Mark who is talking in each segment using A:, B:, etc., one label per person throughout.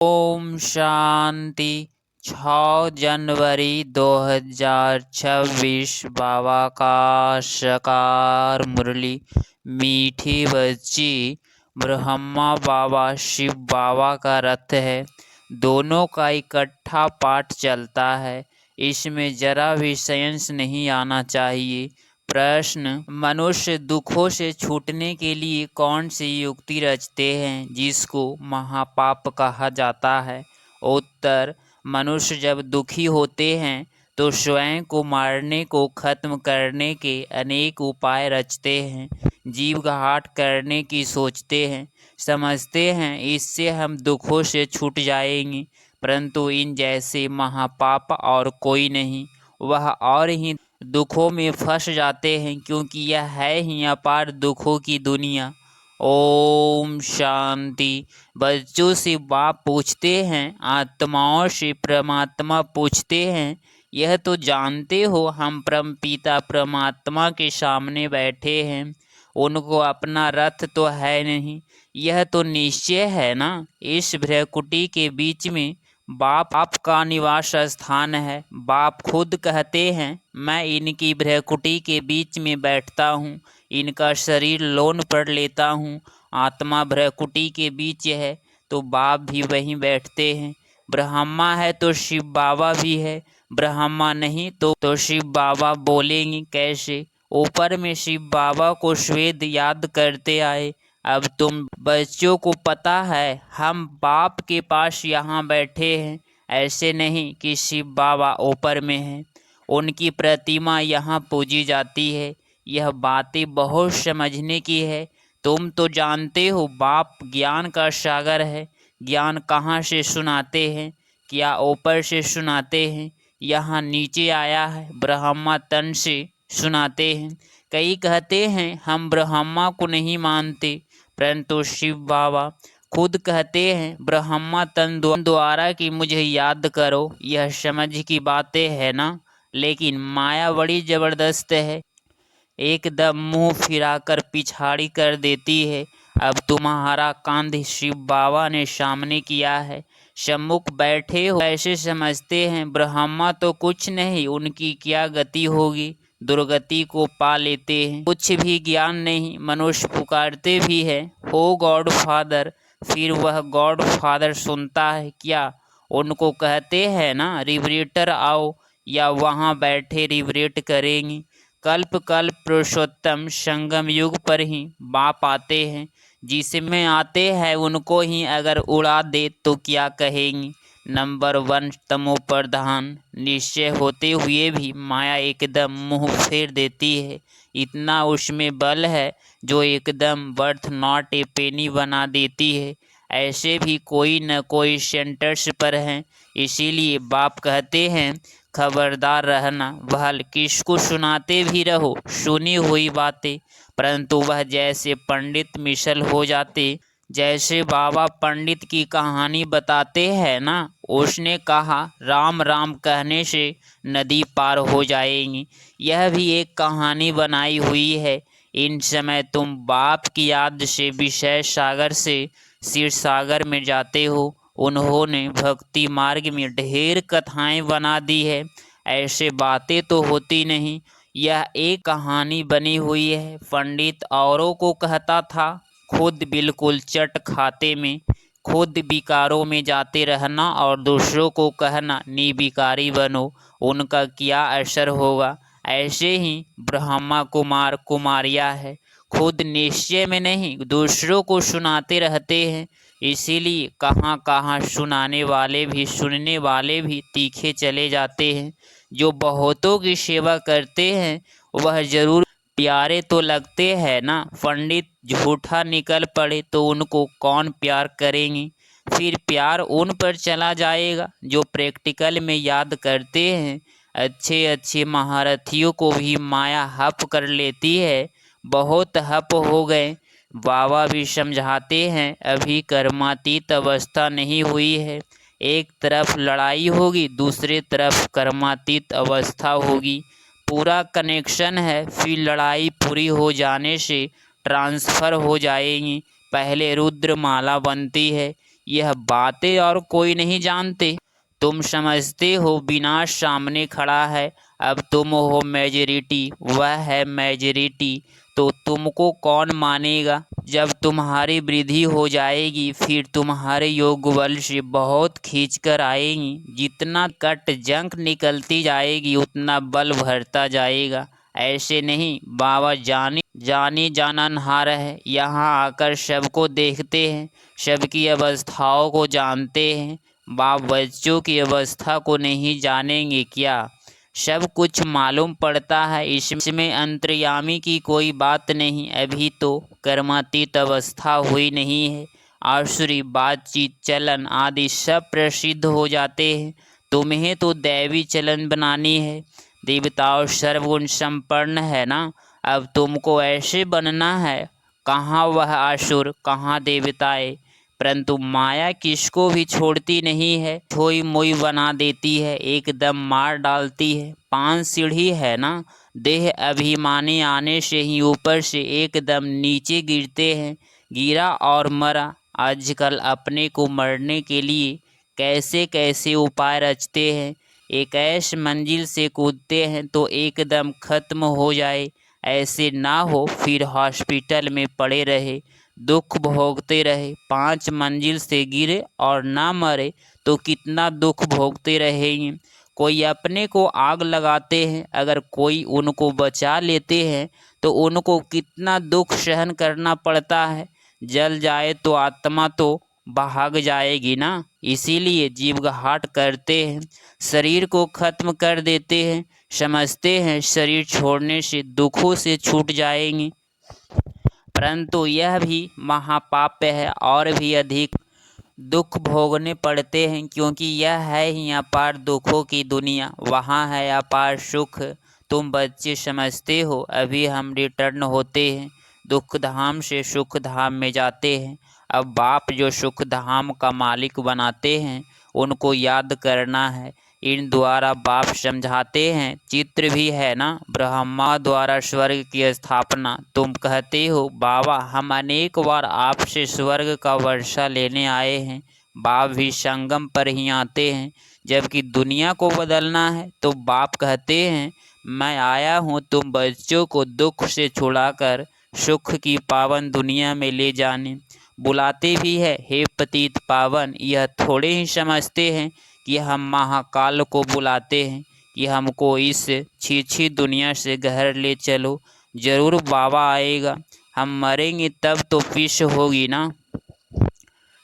A: ओम शांति। 6 जनवरी 2026 बाबा का साकार मुरली। मीठी बच्ची ब्रह्मा बाबा शिव बाबा का रथ है। दोनों का इकट्ठा पाठ चलता है। इसमें जरा भी सेंस नहीं आना चाहिए। प्रश्न: मनुष्य दुखों से छूटने के लिए कौन सी युक्ति रचते हैं जिसको महापाप कहा जाता है? उत्तर: मनुष्य जब दुखी होते हैं तो स्वयं को मारने को खत्म करने के अनेक उपाय रचते हैं। जीव घाट करने की सोचते हैं, समझते हैं इससे हम दुखों से छूट जाएंगे, परंतु इन जैसे महापाप और कोई नहीं। वह और ही दुखों में फंस जाते हैं, क्योंकि यह है ही अपार दुखों की दुनिया। ओम शांति। बच्चों से बाप पूछते हैं, आत्माओं से परमात्मा पूछते हैं, यह तो जानते हो हम परम पिता परमात्मा के सामने बैठे हैं। उनको अपना रथ तो है नहीं, यह तो निश्चय है ना। इस भ्रकुटी के बीच में बाप का निवास स्थान है। बाप खुद कहते हैं, मैं इनकी भ्रकुटी के बीच में बैठता हूँ, इनका शरीर लोन पर लेता हूँ। आत्मा भ्रकुटी के बीच है तो बाप भी वहीं बैठते हैं। ब्रह्मा है तो शिव बाबा भी है, ब्रह्मा नहीं तो शिव बाबा बोलेंगे कैसे? ऊपर में शिव बाबा को श्वेत याद करते आए। अब तुम बच्चों को पता है हम बाप के पास यहाँ बैठे हैं, ऐसे नहीं कि शिव बाबा ऊपर में हैं। उनकी प्रतिमा यहाँ पूजी जाती है। यह बातें बहुत समझने की है। तुम तो जानते हो बाप ज्ञान का सागर है। ज्ञान कहाँ से सुनाते हैं? क्या ऊपर से सुनाते हैं? यहाँ नीचे आया है, ब्रह्मा तन से सुनाते हैं। कई कहते हैं हम ब्रह्मा को नहीं मानते, परंतु शिव बाबा खुद कहते हैं ब्रह्मा तन द्वारा कि मुझे याद करो। यह समझ की बातें है ना, लेकिन माया बड़ी जबरदस्त है, एकदम मुंह फिराकर पिछाड़ी कर देती है। अब तुम्हारा कांध शिव बाबा ने सामने किया है, सम्मुख बैठे हो, ऐसे समझते हैं ब्रह्मा तो कुछ नहीं, उनकी क्या गति होगी, दुर्गति को पा लेते हैं। कुछ भी ज्ञान नहीं, मनुष्य पुकारते भी है हो गॉड फादर, फिर वह गॉड फादर सुनता है क्या? उनको कहते हैं ना रिवरेटर आओ, या वहाँ बैठे रिवरेट करेंगे। कल्प कल्प पुरुषोत्तम संगम युग पर ही बाप आते हैं। जिसमें आते हैं उनको ही अगर उड़ा दे तो क्या कहेंगे? नंबर 1 तमो प्रधान निश्चय होते हुए भी माया एकदम मुंह फेर देती है। इतना उसमें बल है जो एकदम वर्थ नॉट ए पेनी बना देती है। ऐसे भी कोई न कोई सेंटर्स पर हैं। इसीलिए बाप कहते हैं खबरदार रहना, वह किसको सुनाते भी रहो सुनी हुई बातें, परंतु वह जैसे पंडित मिसल हो जाते। जैसे बाबा पंडित की कहानी बताते हैं ना, उसने कहा राम राम कहने से नदी पार हो जाएंगी। यह भी एक कहानी बनाई हुई है। इन समय तुम बाप की याद से विषय सागर से क्षीर सागर में जाते हो। उन्होंने भक्ति मार्ग में ढेर कथाएं बना दी है, ऐसे बातें तो होती नहीं। यह एक कहानी बनी हुई है। पंडित औरों को कहता था, खुद बिल्कुल चट खाते में, खुद विकारों में जाते रहना और दूसरों को कहना निर्विकारी बनो, उनका क्या असर होगा। ऐसे ही ब्रह्मा कुमार कुमारियाँ है, खुद निश्चय में नहीं दूसरों को सुनाते रहते हैं। इसीलिए कहाँ कहाँ सुनाने वाले भी सुनने वाले भी तीखे चले जाते हैं। जो बहुतों की सेवा करते हैं वह जरूर प्यारे तो लगते हैं ना। पंडित झूठा निकल पड़े तो उनको कौन प्यार करेंगे? फिर प्यार उन पर चला जाएगा जो प्रैक्टिकल में याद करते हैं। अच्छे अच्छे महारथियों को भी माया हप कर लेती है। बहुत हप हो गए। बाबा भी समझाते हैं अभी कर्मातीत अवस्था नहीं हुई है। एक तरफ लड़ाई होगी, दूसरी तरफ कर्मातीत अवस्था होगी। पूरा कनेक्शन है, फिर लड़ाई पूरी हो जाने से ट्रांसफ़र हो जाएगी। पहले रुद्र माला बनती है, यह बातें और कोई नहीं जानते। तुम समझते हो विनाश सामने खड़ा है, अब तुम हो मेजॉरिटी, वह है मेजॉरिटी, तो तुमको कौन मानेगा। जब तुम्हारी वृद्धि हो जाएगी फिर तुम्हारे योग बल से बहुत खींच कर आएगी। जितना कट जंक निकलती जाएगी उतना बल भरता जाएगा। ऐसे नहीं, बाबा जाने जाननहार है। यहाँ आकर सबको देखते हैं, सबकी अवस्थाओं को जानते हैं। बाप बच्चों की अवस्था को नहीं जानेंगे क्या। सब कुछ मालूम पड़ता है, इसमें अंतर्यामी की कोई बात नहीं। अभी तो कर्मातीत अवस्था हुई नहीं है। आसुरी बातचीत चलन आदि सब प्रसिद्ध हो जाते हैं। तुम्हें तो दैवी चलन बनानी है। देवताओं सर्वगुण संपन्न है ना, अब तुमको ऐसे बनना है। कहाँ वह आसुर, कहाँ देवताएं, परंतु माया किसको भी छोड़ती नहीं है। थोई मोई बना देती है, एकदम मार डालती है। 5 सीढ़ी है ना, देह अभिमानी आने से ही ऊपर से एकदम नीचे गिरते हैं। गिरा और मरा। आजकल अपने को मरने के लिए कैसे कैसे उपाय रचते हैं। एक ऐश मंजिल से कूदते हैं तो एकदम खत्म हो जाए। ऐसे ना हो फिर हॉस्पिटल में पड़े रहे, दुख भोगते रहे। 5 मंजिल से गिरे और ना मरे तो कितना दुख भोगते रहेंगे। कोई अपने को आग लगाते हैं, अगर कोई उनको बचा लेते हैं तो उनको कितना दुख सहन करना पड़ता है। जल जाए तो आत्मा तो भाग जाएगी ना, इसीलिए जीवघाट करते हैं, शरीर को खत्म कर देते हैं। समझते हैं शरीर छोड़ने से दुखों से छूट जाएंगे, परंतु यह भी महापाप्य है और भी अधिक दुख भोगने पड़ते हैं, क्योंकि यह है ही अपार दुखों की दुनिया, वहाँ है अपार सुख। तुम बच्चे समझते हो, अभी हम रिटर्न होते हैं, दुख धाम से सुख धाम में जाते हैं। अब बाप जो सुख धाम का मालिक बनाते हैं उनको याद करना है। इन द्वारा बाप समझाते हैं, चित्र भी है ना, ब्रह्मा द्वारा स्वर्ग की स्थापना। तुम कहते हो बाबा हम अनेक बार आपसे स्वर्ग का वर्षा लेने आए हैं। बाप भी संगम पर ही आते हैं। जबकि दुनिया को बदलना है तो बाप कहते हैं मैं आया हूँ तुम बच्चों को दुख से छुड़ाकर सुख की पावन दुनिया में ले जाने। बुलाते भी है, हे पतित पावन। यह थोड़े ही समझते हैं कि हम महाकाल को बुलाते हैं कि हमको इस छी दुनिया से घर ले चलो। जरूर बाबा आएगा, हम मरेंगे तब तो फिश होगी ना।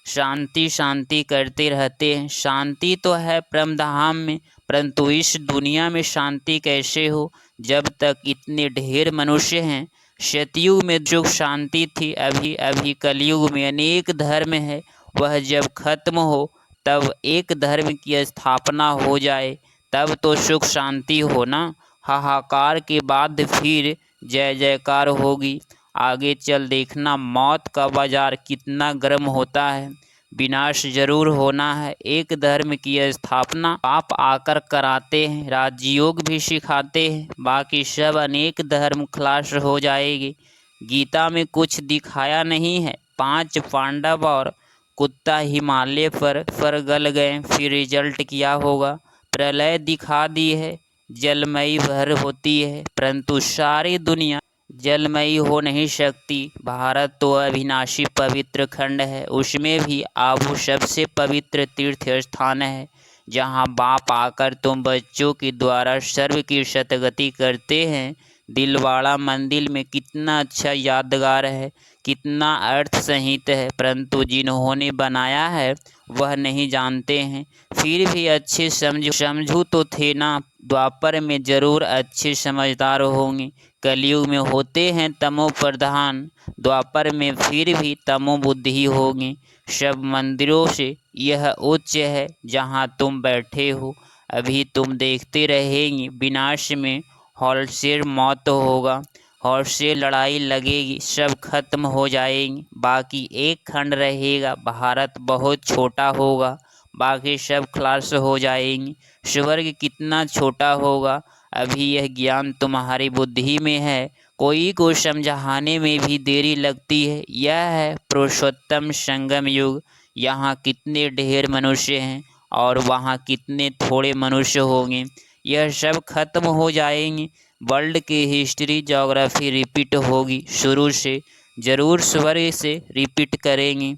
A: शांति शांति करते रहते हैं। शांति तो है परमधाम में, परंतु इस दुनिया में शांति कैसे हो जब तक इतने ढेर मनुष्य हैं। सतयुग में जो शांति थी, अभी अभी कलयुग में अनेक धर्म है। वह जब खत्म हो तब एक धर्म की स्थापना हो जाए, तब तो सुख शांति हो ना। हाहाकार के बाद फिर जय जयकार होगी। आगे चल देखना, मौत का बाजार कितना गर्म होता है। विनाश जरूर होना है, एक धर्म की स्थापना आप आकर कराते हैं, राजयोग भी सिखाते हैं, बाकी सब अनेक धर्म खलास हो जाएगी। गीता में कुछ दिखाया नहीं है। 5 पांडव और कुत्ता हिमालय पर गल गए, फिर रिजल्ट क्या होगा। प्रलय दिखा दी है, जलमयी भर होती है, परंतु सारी दुनिया जलमयी हो नहीं सकती। भारत तो अविनाशी पवित्र खंड है, उसमें भी आबू सबसे पवित्र तीर्थ स्थान है, जहाँ बाप आकर तुम बच्चों के द्वारा सर्व की सतगति करते हैं। दिलवाड़ा मंदिर में कितना अच्छा यादगार है, कितना अर्थ सहित है, परंतु जिन्होंने बनाया है वह नहीं जानते हैं। फिर भी अच्छे समझू तो थे ना, द्वापर में जरूर अच्छे समझदार होंगे। कलयुग में होते हैं तमो प्रधान, द्वापर में फिर भी तमो बुद्धि होगी। सब मंदिरों से यह उच्च है जहाँ तुम बैठे हो। अभी तुम देखते रहेंगे विनाश में होलसेल मौत होगा, होलसेल लड़ाई लगेगी, सब खत्म हो जाएंगे, बाकी एक खंड रहेगा। भारत बहुत छोटा होगा, बाकी सब खलास हो जाएंगे। स्वर्ग कितना छोटा होगा, अभी यह ज्ञान तुम्हारी बुद्धि में है, कोई को समझाने में भी देरी लगती है। यह है पुरुषोत्तम संगम युग, यहाँ कितने ढेर मनुष्य हैं और वहाँ कितने थोड़े मनुष्य होंगे, यह सब खत्म हो जाएंगे। वर्ल्ड की हिस्ट्री ज्योग्राफी रिपीट होगी शुरू से, जरूर स्वर्ग से रिपीट करेंगे,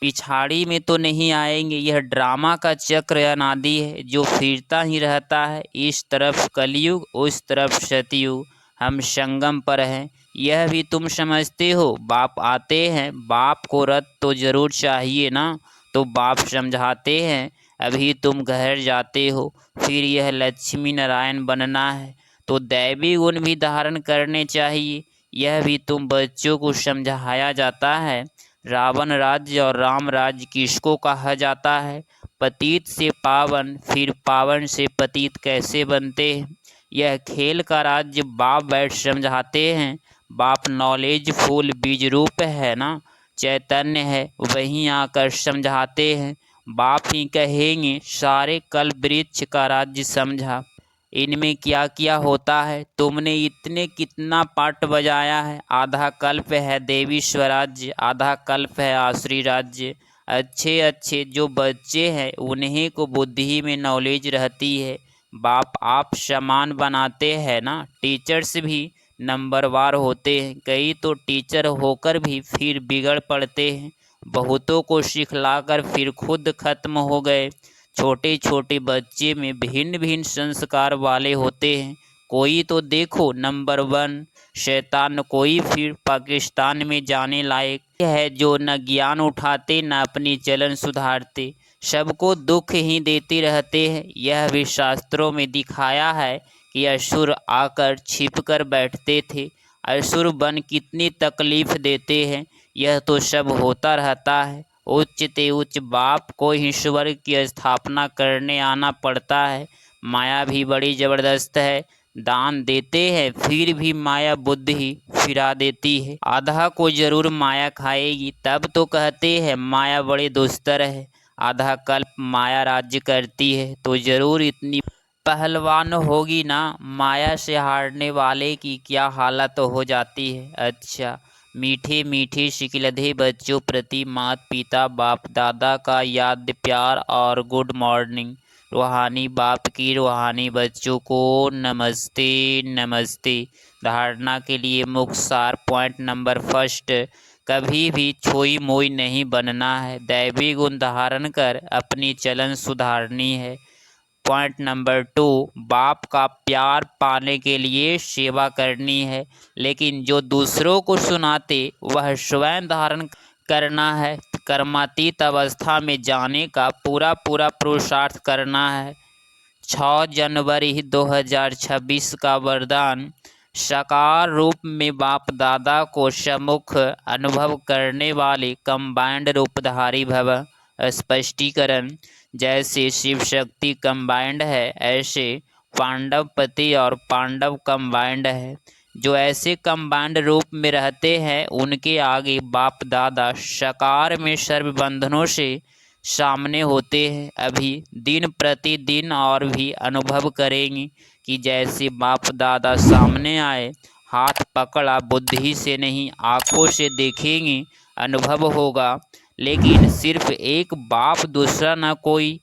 A: पिछाड़ी में तो नहीं आएंगे। यह ड्रामा का चक्र अनादि है जो फिरता ही रहता है। इस तरफ कलयुग, उस तरफ सतयुग, हम संगम पर हैं, यह भी तुम समझते हो। बाप आते हैं, बाप को रथ तो जरूर चाहिए ना, तो बाप समझाते हैं अभी तुम घर जाते हो, फिर यह लक्ष्मी नारायण बनना है तो दैवी गुण भी धारण करने चाहिए, यह भी तुम बच्चों को समझाया जाता है। रावण राज्य और राम राज्य किसको कहा जाता है? पतित से पावन, फिर पावन से पतित कैसे बनते हैं, यह खेल का राज्य बाप बैठ समझाते हैं। बाप नॉलेज फुल बीज रूप है ना, चैतन्य है, वहीं आकर समझाते हैं। बाप ही कहेंगे सारे कल वृक्ष का राज्य समझा, इनमें क्या क्या होता है तुमने इतने कितना पाठ बजाया है। आधा कल्प है देवी स्वराज्य, आधा कल्प है आसुरी राज्य। अच्छे अच्छे जो बच्चे हैं उन्हीं को बुद्धि में नॉलेज रहती है। बाप आप समान बनाते हैं ना, टीचर्स भी नंबरवार होते हैं, कई तो टीचर होकर भी फिर बिगड़ पड़ते हैं, बहुतों को सिखलाकर फिर खुद खत्म हो गए। छोटे छोटे बच्चे में भिन्न भिन्न संस्कार वाले होते हैं, कोई तो देखो नंबर 1 शैतान, कोई फिर पाकिस्तान में जाने लायक है जो न ज्ञान उठाते न अपनी चलन सुधारते, सबको दुख ही देते रहते हैं। यह भी शास्त्रों में दिखाया है कि असुर आकर छिपकर बैठते थे, असुर बन कितनी तकलीफ देते हैं, यह तो सब होता रहता है। उच्च ते उच्च बाप को ही स्वर्ग की स्थापना करने आना पड़ता है। माया भी बड़ी जबरदस्त है, दान देते हैं फिर भी माया बुद्धि फिरा देती है। आधा को जरूर माया खाएगी, तब तो कहते हैं माया बड़े दुस्तर है। आधा कल्प माया राज्य करती है तो जरूर इतनी पहलवान होगी ना, माया से हारने वाले की क्या हालत हो जाती है। अच्छा, मीठे मीठे शिकलधे बच्चों प्रति माता पिता बाप दादा का याद प्यार और गुड मॉर्निंग। रूहानी बाप की रूहानी बच्चों को नमस्ते नमस्ते। धारणा के लिए मुख्य सार पॉइंट नंबर फर्स्ट, कभी भी छोई मोई नहीं बनना है, दैवी गुण धारण कर अपनी चलन सुधारनी है। पॉइंट नंबर 2, बाप का प्यार पाने के लिए सेवा करनी है, लेकिन जो दूसरों को सुनाते वह स्वयं धारण करना है। कर्मातीत अवस्था में जाने का पूरा पूरा पुरुषार्थ करना है। 6 जनवरी 2026 का वरदान, साकार रूप में बाप दादा को सम्मुख अनुभव करने वाले कंबाइंड रूपधारी भव। स्पष्टीकरण, जैसे शिव शक्ति कंबाइंड है ऐसे पांडव पति और पांडव कंबाइंड है। जो ऐसे कंबाइंड रूप में रहते हैं उनके आगे बाप दादा साकार में सर्व बंधनों से सामने होते हैं। अभी दिन प्रतिदिन और भी अनुभव करेंगे कि जैसे बाप दादा सामने आए, हाथ पकड़ा, बुद्धि से नहीं आँखों से देखेंगे, अनुभव होगा। लेकिन सिर्फ एक बाप दूसरा न कोई,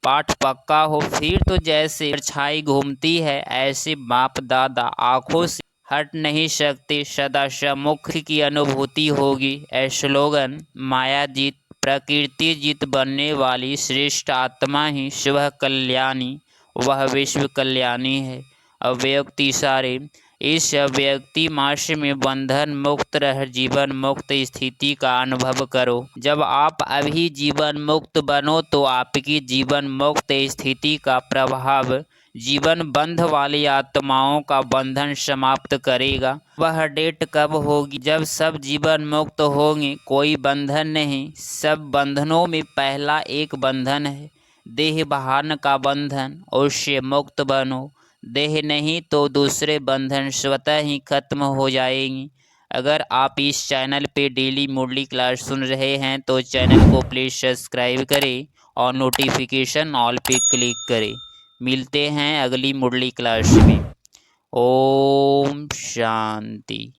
A: पाठ पक्का हो फिर तो जैसे परछाई घूमती है ऐसे बाप दादा आँखों से हट नहीं सकते, सदा सम्मुख की अनुभूति होगी। स्लोगन, माया जीत प्रकृति जीत बनने वाली श्रेष्ठ आत्मा ही शिव कल्याणी, वह विश्व कल्याणी है। अव्यक्ति सारे, इस अव्यक्ति मास में बंधन मुक्त रह जीवन मुक्त स्थिति का अनुभव करो। जब आप अभी जीवन मुक्त बनो तो आपकी जीवन मुक्त स्थिति का प्रभाव जीवन बंध वाली आत्माओं का बंधन समाप्त करेगा। वह डेट कब होगी? जब सब जीवन मुक्त होंगे, कोई बंधन नहीं। सब बंधनों में पहला एक बंधन है, देह भान का बंधन, उससे मुक्त बनो। देह नहीं तो दूसरे बंधन स्वतः ही खत्म हो जाएंगी। अगर आप इस चैनल पे डेली मुरली क्लास सुन रहे हैं तो चैनल को प्लीज़ सब्सक्राइब करें और नोटिफिकेशन ऑल पे क्लिक करें। मिलते हैं अगली मुरली क्लास में। ओम शांति।